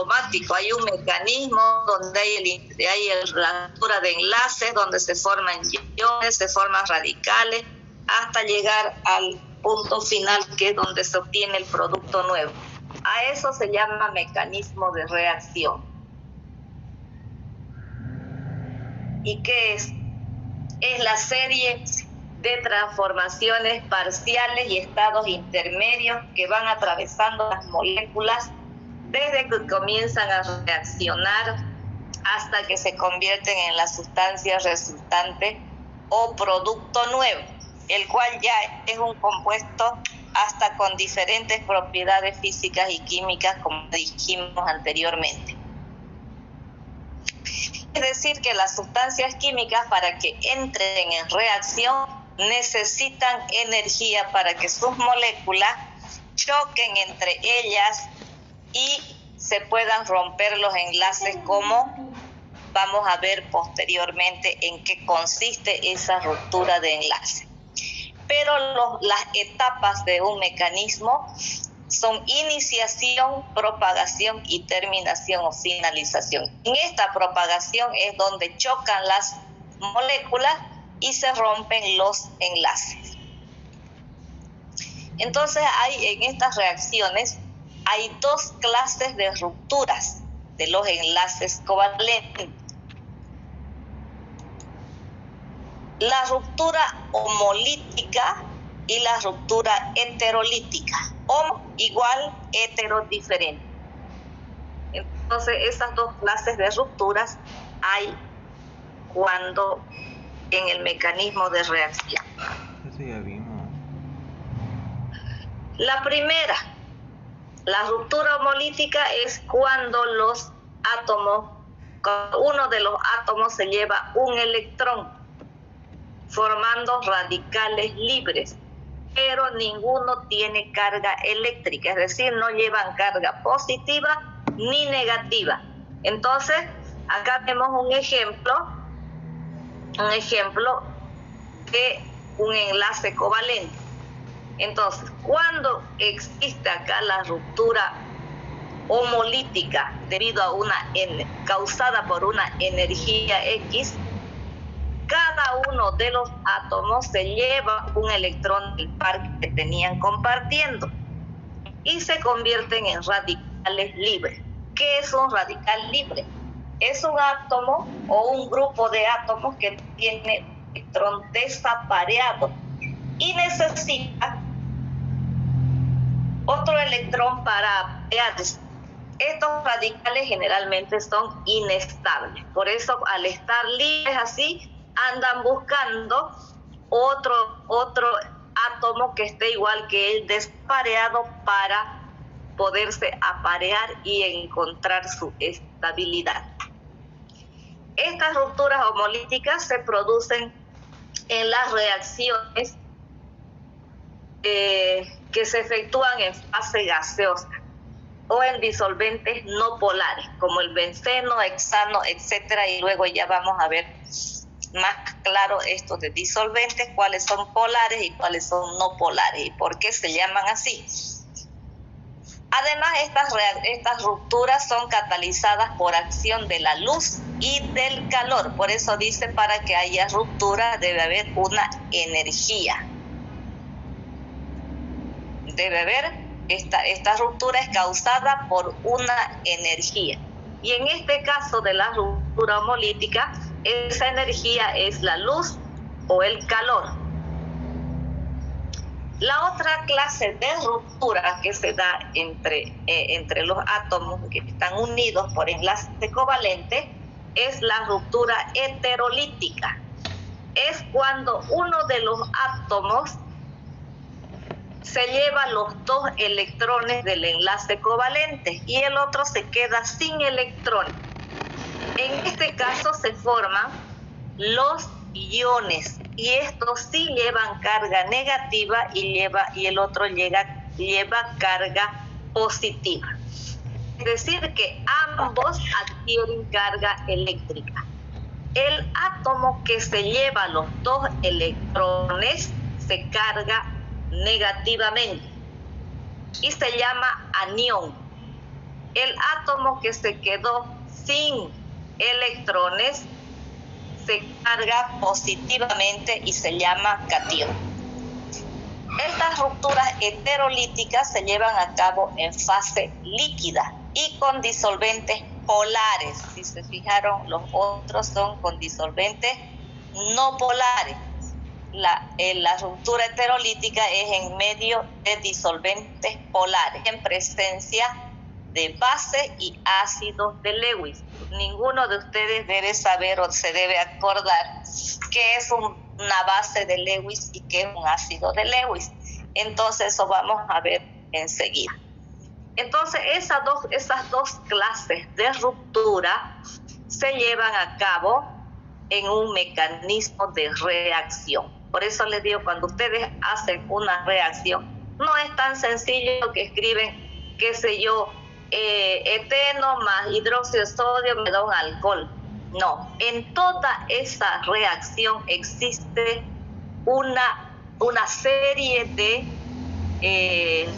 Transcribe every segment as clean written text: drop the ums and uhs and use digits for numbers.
automático, hay un mecanismo donde hay la ruptura de enlaces, donde se forman iones, se forman radicales, hasta llegar al punto final, que es donde se obtiene el producto nuevo. A eso se llama mecanismo de reacción. ¿Y qué es? Es la serie de transformaciones parciales y estados intermedios que van atravesando las moléculas desde que comienzan a reaccionar hasta que se convierten en la sustancia resultante o producto nuevo, el cual ya es un compuesto hasta con diferentes propiedades físicas y químicas, como dijimos anteriormente. Es decir, que las sustancias químicas, para que entren en reacción, necesitan energía para que sus moléculas choquen entre ellas y se puedan romper los enlaces, como vamos a ver posteriormente en qué consiste esa ruptura de enlace. Pero las etapas de un mecanismo son iniciación, propagación y terminación o finalización. En esta propagación es donde chocan las moléculas y se rompen los enlaces. Entonces en estas reacciones hay dos clases de rupturas de los enlaces covalentes. La ruptura homolítica y la ruptura heterolítica. Homo igual, hetero diferente. Entonces esas dos clases de rupturas hay cuando en el mecanismo de reacción. Eso ya vimos. La primera, la ruptura homolítica, es cuando uno de los átomos se lleva un electrón, formando radicales libres, pero ninguno tiene carga eléctrica, es decir, no llevan carga positiva ni negativa. Entonces, acá tenemos un ejemplo de un enlace covalente. Entonces, cuando existe acá la ruptura homolítica debido a causada por una energía X, cada uno de los átomos se lleva un electrón del par que tenían compartiendo y se convierten en radicales libres. ¿Qué es un radical libre? Es un átomo o un grupo de átomos que tiene un electrón desapareado y necesita otro electrón para aparearse. Estos radicales generalmente son inestables, por eso al estar libres así, andan buscando otro átomo que esté igual que el desapareado para poderse aparear y encontrar su estabilidad. Estas rupturas homolíticas se producen en las reacciones que se efectúan en fase gaseosa o en disolventes no polares, como el benceno, hexano, etcétera, y luego ya vamos a ver más claro estos de disolventes, cuáles son polares y cuáles son no polares y por qué se llaman así. Además, estas rupturas son catalizadas por acción de la luz y del calor. Por eso dice, para que haya ruptura debe haber una energía. Esta ruptura es causada por una energía. Y en este caso de la ruptura homolítica, esa energía es la luz o el calor. La otra clase de ruptura que se da entre los átomos que están unidos por enlace covalente es la ruptura heterolítica. Es cuando uno de los átomos se lleva los dos electrones del enlace covalente y el otro se queda sin electrones. En este caso se forman los iones y estos sí llevan carga negativa y el otro lleva carga positiva. Es decir, que ambos adquieren carga eléctrica. El átomo que se lleva los dos electrones se carga negativamente y se llama anión. El átomo que se quedó sin electrones se carga positivamente y se llama catión. Estas rupturas heterolíticas se llevan a cabo en fase líquida y con disolventes polares. Si se fijaron, los otros son con disolventes no polares. La ruptura heterolítica es en medio de disolventes polares, en presencia de base y ácidos de Lewis. Ninguno de ustedes debe saber o se debe acordar qué es una base de Lewis y qué es un ácido de Lewis. Entonces eso vamos a ver enseguida. Entonces esas dos clases de ruptura se llevan a cabo en un mecanismo de reacción. Por eso les digo, cuando ustedes hacen una reacción, no es tan sencillo que escriben, qué sé yo, eteno más hidróxido de sodio me da un alcohol. No, en toda esa reacción existe una serie de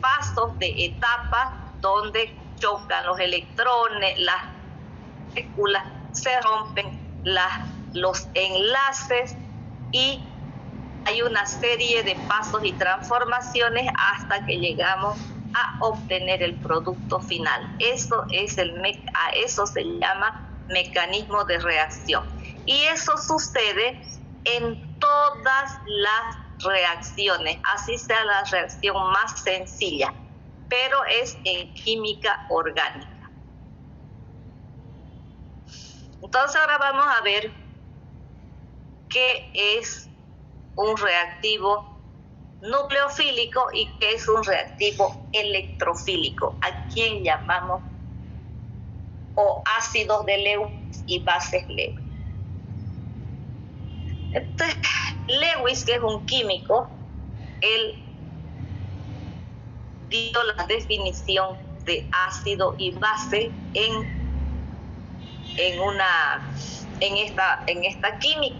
pasos, de etapas donde chocan los electrones, las moléculas, se rompen los enlaces y hay una serie de pasos y transformaciones hasta que llegamos a obtener el producto final. Eso se llama mecanismo de reacción. Y eso sucede en todas las reacciones, así sea la reacción más sencilla, pero es en química orgánica. Entonces ahora vamos a ver qué es un reactivo nucleofílico y qué es un reactivo electrofílico, a quien llamamos o ácidos de Lewis y bases Lewis. Entonces, Lewis, que es un químico, él dio la definición de ácido y base en esta química.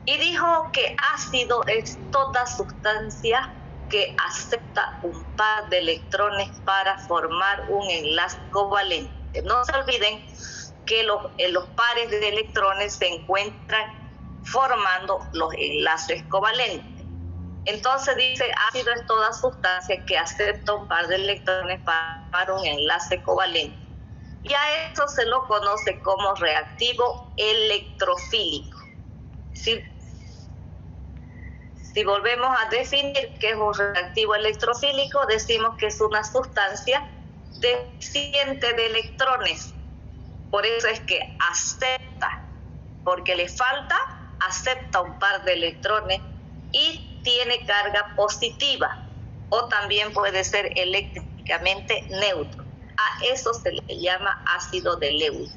Y dijo que ácido es toda sustancia que acepta un par de electrones para formar un enlace covalente. No se olviden que los pares de electrones se encuentran formando los enlaces covalentes. Entonces dice, ácido es toda sustancia que acepta un par de electrones para formar un enlace covalente. Y a eso se lo conoce como reactivo electrofílico. Si volvemos a definir qué es un reactivo electrofílico, decimos que es una sustancia deficiente de electrones. Por eso es que acepta, porque le falta, acepta un par de electrones y tiene carga positiva, o también puede ser eléctricamente neutro. A eso se le llama ácido de Lewis.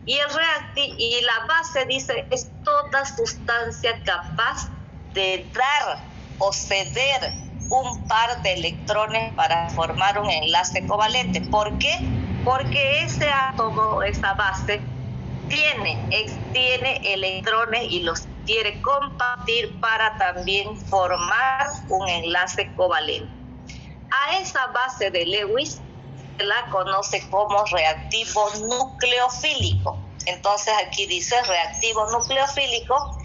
Y la base dice es toda sustancia capaz de dar o ceder un par de electrones para formar un enlace covalente. ¿Por qué? Porque ese átomo, esa base, tiene electrones y los quiere compartir para también formar un enlace covalente. A esa base de Lewis se la conoce como reactivo nucleofílico. Entonces aquí dice reactivo nucleofílico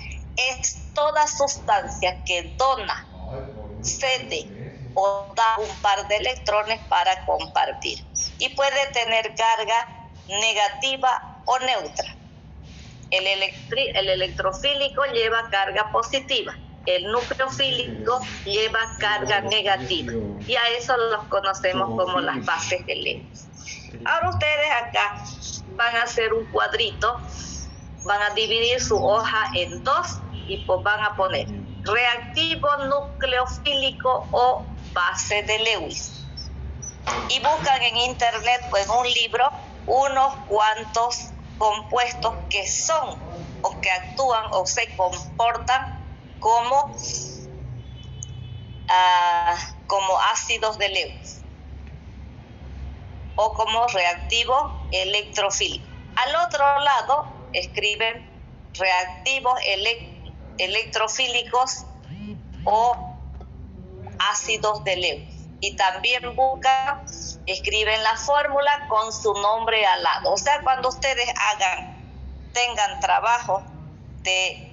es toda sustancia que dona, cede o da un par de electrones para compartir. Y puede tener carga negativa o neutra. El electrofílico lleva carga positiva. El nucleofílico lleva carga negativa. Y a eso los conocemos como las bases de Lewis. Ahora ustedes acá van a hacer un cuadrito, van a dividir su hoja en dos y pues van a poner reactivo nucleofílico o base de Lewis. Y buscan en internet o en un libro unos cuantos compuestos que son o que actúan o se comportan como ácidos de Lewis o como reactivo electrofílico. Al otro lado escriben reactivos electrofílicos o ácidos de Lewis. y también buscan, escriben la fórmula con su nombre al lado. O sea, cuando ustedes tengan trabajo de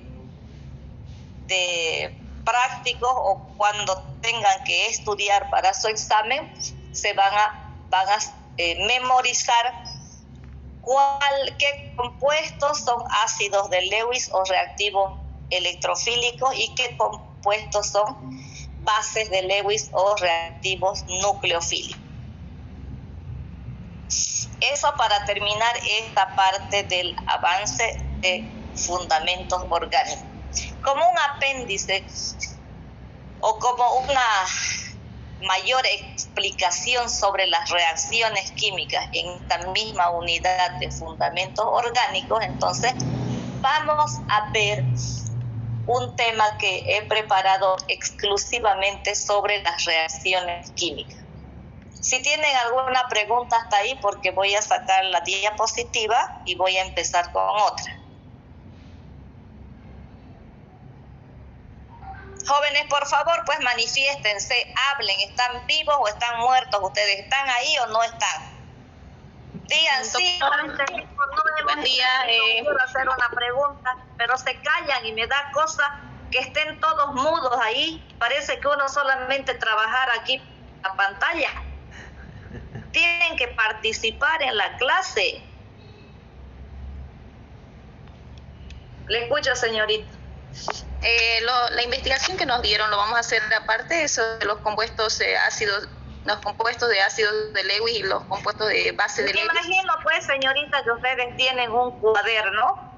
prácticos o cuando tengan que estudiar para su examen, van a memorizar qué compuestos son ácidos de Lewis o reactivos electrofílicos y qué compuestos son bases de Lewis o reactivos nucleofílicos. Eso para terminar esta parte del avance de fundamentos orgánicos. Como un apéndice o como una mayor explicación sobre las reacciones químicas en esta misma unidad de fundamentos orgánicos, entonces vamos a ver un tema que he preparado exclusivamente sobre las reacciones químicas. Si tienen alguna pregunta hasta ahí, porque voy a sacar la diapositiva y voy a empezar con otra. Jóvenes, por favor, pues manifiéstense, hablen, ¿están vivos o están muertos? ¿Ustedes están ahí o no están? Digan sí, buen día, quiero hacer una pregunta, pero se callan y me da cosa que estén todos mudos ahí. Parece que uno solamente trabajar aquí en la pantalla. Tienen que participar en la clase. Le escucho, señorita. La investigación que nos dieron lo vamos a hacer aparte, eso de los compuestos ácidos, los compuestos de ácidos de Lewis y los compuestos de base de Lewis. Me imagino, pues, señorita, que ustedes tienen un cuaderno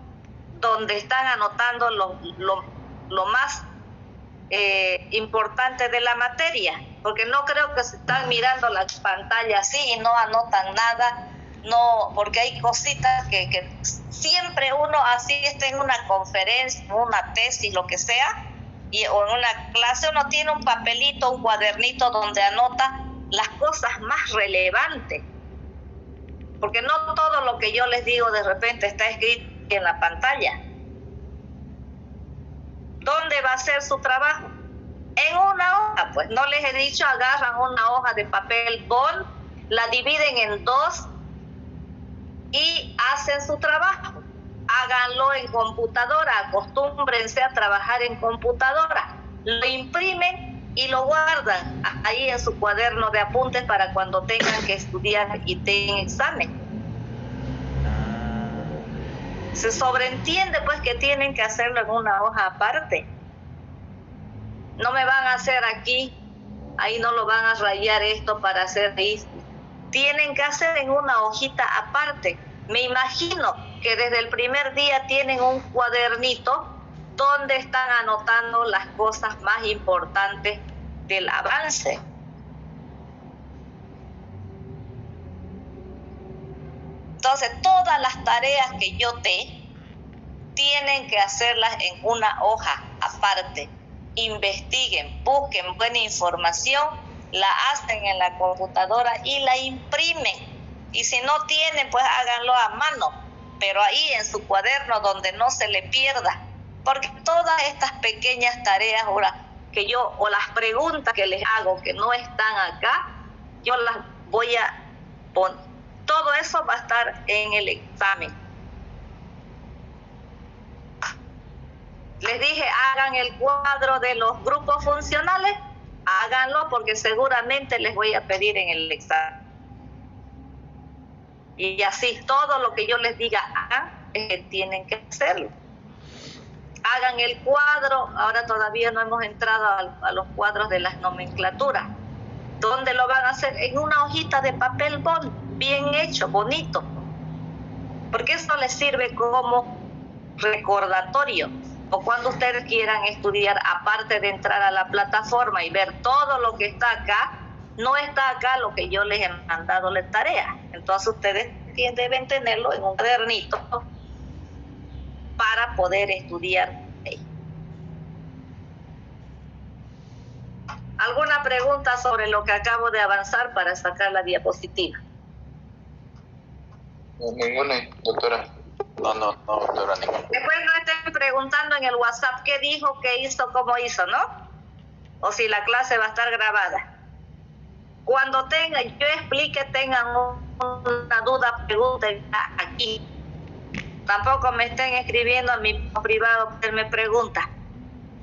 donde están anotando lo más importante de la materia, porque no creo que se están mirando la pantalla así y no anotan nada, no, porque hay cositas que siempre uno así está en una conferencia, una tesis, lo que sea, o en una clase uno tiene un papelito, un cuadernito donde anota las cosas más relevantes, porque no todo lo que yo les digo de repente está escrito en la pantalla. ¿Dónde va a ser su trabajo? En una hoja, pues no les he dicho, agarran una hoja de papel bond, la dividen en dos y hacen su trabajo. Háganlo en computadora, acostúmbrense a trabajar en computadora, lo imprimen y lo guardan ahí en su cuaderno de apuntes para cuando tengan que estudiar y tengan examen. Se sobreentiende pues que tienen que hacerlo en una hoja aparte. No me van a hacer aquí, ahí no lo van a rayar esto para hacer ahí. Tienen que hacer en una hojita aparte. Me imagino que desde el primer día tienen un cuadernito donde están anotando las cosas más importantes del avance. Entonces, todas las tareas que yo tienen que hacerlas en una hoja aparte. Investiguen, busquen buena información, la hacen en la computadora y la imprimen. Y si no tienen, pues háganlo a mano, pero ahí en su cuaderno donde no se le pierda. Porque todas estas pequeñas tareas ahora que yo, o las preguntas que les hago que no están acá, yo las voy a poner. Todo eso va a estar en el examen. Les dije, hagan el cuadro de los grupos funcionales, háganlo porque seguramente les voy a pedir en el examen. Y así, todo lo que yo les diga, hagan, tienen que hacerlo. Hagan el cuadro, ahora todavía no hemos entrado a los cuadros de las nomenclaturas. ¿Dónde lo van a hacer? En una hojita de papel bond, bien hecho, bonito. Porque eso les sirve como recordatorio. O cuando ustedes quieran estudiar, aparte de entrar a la plataforma y ver todo lo que está acá, no está acá lo que yo les he mandado la tarea. Entonces ustedes deben tenerlo en un cuadernito para poder estudiar ahí. ¿Alguna pregunta sobre lo que acabo de avanzar para sacar la diapositiva? Ninguna, doctora. No, doctora, ninguna. Después no estén preguntando en el WhatsApp qué dijo, qué hizo, cómo hizo, ¿no? O si la clase va a estar grabada. Cuando yo explique, tengan una duda, pregunten aquí. Tampoco me estén escribiendo a mi privado, me pregunta.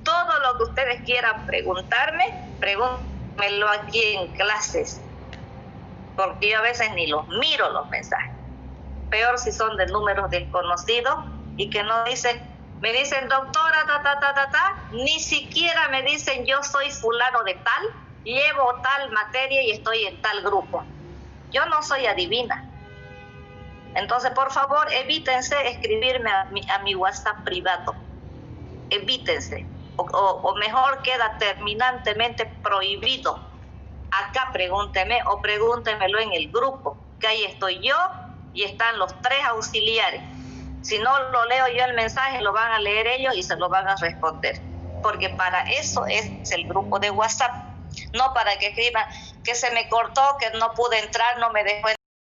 Todo lo que ustedes quieran preguntarme, pregúntenmelo aquí en clases. Porque yo a veces ni los miro los mensajes. Peor si son de números desconocidos y que no dicen, me dicen doctora, ni siquiera me dicen yo soy fulano de tal, llevo tal materia y estoy en tal grupo. Yo no soy adivina. Entonces, por favor, evítense escribirme a mi WhatsApp privado. Evítense. O mejor queda terminantemente prohibido. Acá pregúnteme o pregúntemelo en el grupo, que ahí estoy yo y están los 3 auxiliares. Si no lo leo yo el mensaje, lo van a leer ellos y se lo van a responder. Porque para eso es el grupo de WhatsApp. No para que escriban que se me cortó, que no pude entrar, no me dejó entrar.